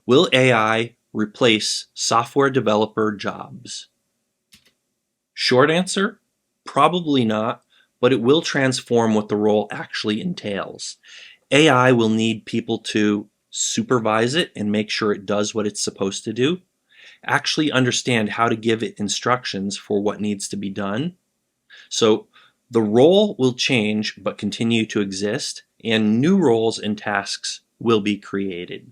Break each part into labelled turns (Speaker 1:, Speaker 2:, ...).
Speaker 1: Will AI replace software developer jobs? Short answer, probably not, but it will transform what the role actually entails. AI will need people to supervise it and make sure it does what it's supposed to do, actually understand how to give it instructions for what needs to be done. So the role will change but continue to exist, and new roles and tasks will be created.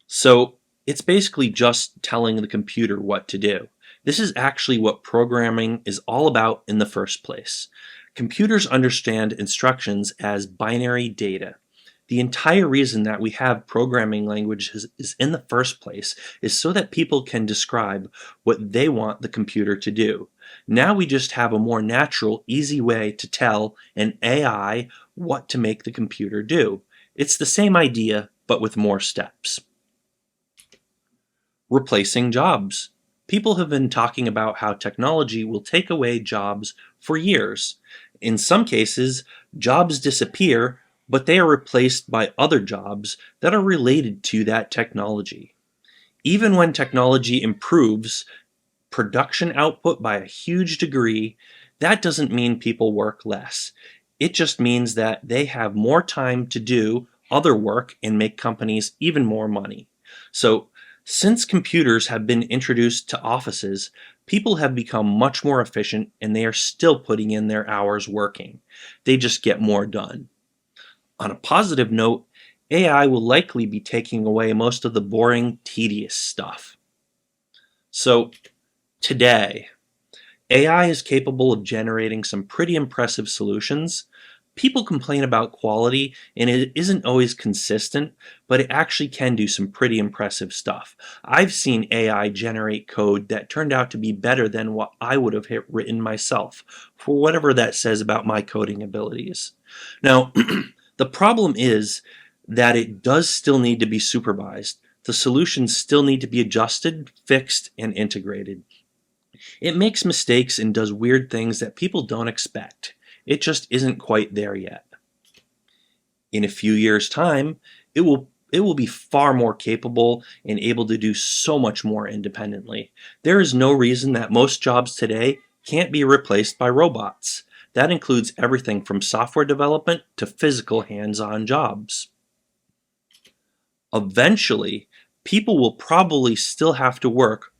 Speaker 1: So it's basically just telling the computer what to do. This is actually what programming is all about in the first place. Computers understand instructions as binary data. The entire reason that we have programming languages is in the first place is so that people can describe what they want the computer to do. Now we just have a more natural, easy way to tell an AI what to make the computer do. It's the same idea, but with more steps. Replacing jobs. People have been talking about how technology will take away jobs for years. In some cases, jobs disappear, but they are replaced by other jobs that are related to that technology. Even when technology improves production output by a huge degree, that doesn't mean people work less. It just means that they have more time to do other work and make companies even more money. So, since computers have been introduced to offices, people have become much more efficient and they are still putting in their hours working. They just get more done. On a positive note, AI will likely be taking away most of the boring, tedious stuff. So, today, AI is capable of generating some pretty impressive solutions. People complain about quality and it isn't always consistent, but it actually can do some pretty impressive stuff. I've seen AI generate code that turned out to be better than what I would have written myself, for whatever that says about my coding abilities. Now, the problem is that it does still need to be supervised. The solutions still need to be adjusted, fixed, and integrated. It makes mistakes and does weird things that people don't expect. It just isn't quite there yet. In a few years' time, it will be far more capable and able to do so much more independently. There is no reason that most jobs today can't be replaced by robots. That includes everything from software development to physical hands-on jobs. Eventually, people will probably still have to work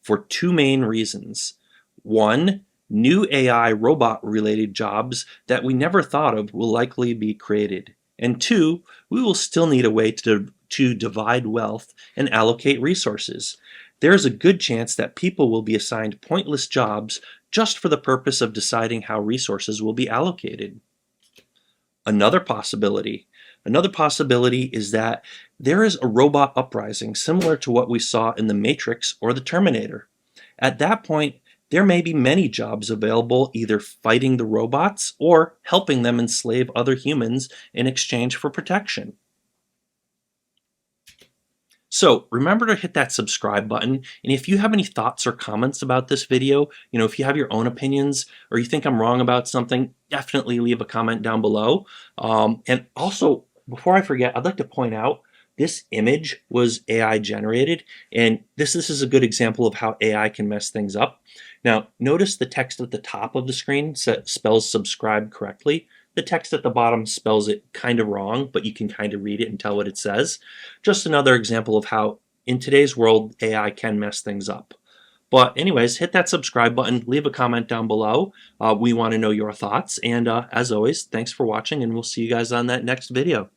Speaker 1: for two main reasons. One, new AI robot-related jobs that we never thought of will likely be created. And two, we will still need a way to divide wealth and allocate resources. There is a good chance that people will be assigned pointless jobs just for the purpose of deciding how resources will be allocated. Another possibility is that there is a robot uprising similar to what we saw in The Matrix or The Terminator. At that point, there may be many jobs available either fighting the robots or helping them enslave other humans in exchange for protection. So remember to hit that subscribe button, and if you have any thoughts or comments about this video, if you have your own opinions or you think I'm wrong about something, definitely leave a comment down below. And also, before I forget, I'd like to point out this image was AI generated, and this is a good example of how AI can mess things up. Now, notice the text at the top of the screen spells subscribe correctly. The text at the bottom spells it kind of wrong, but you can kind of read it and tell what it says. Just another example of how, in today's world, AI can mess things up. But anyways, hit that subscribe button, leave a comment down below. We want to know your thoughts, and as always, thanks for watching, and we'll see you guys on that next video.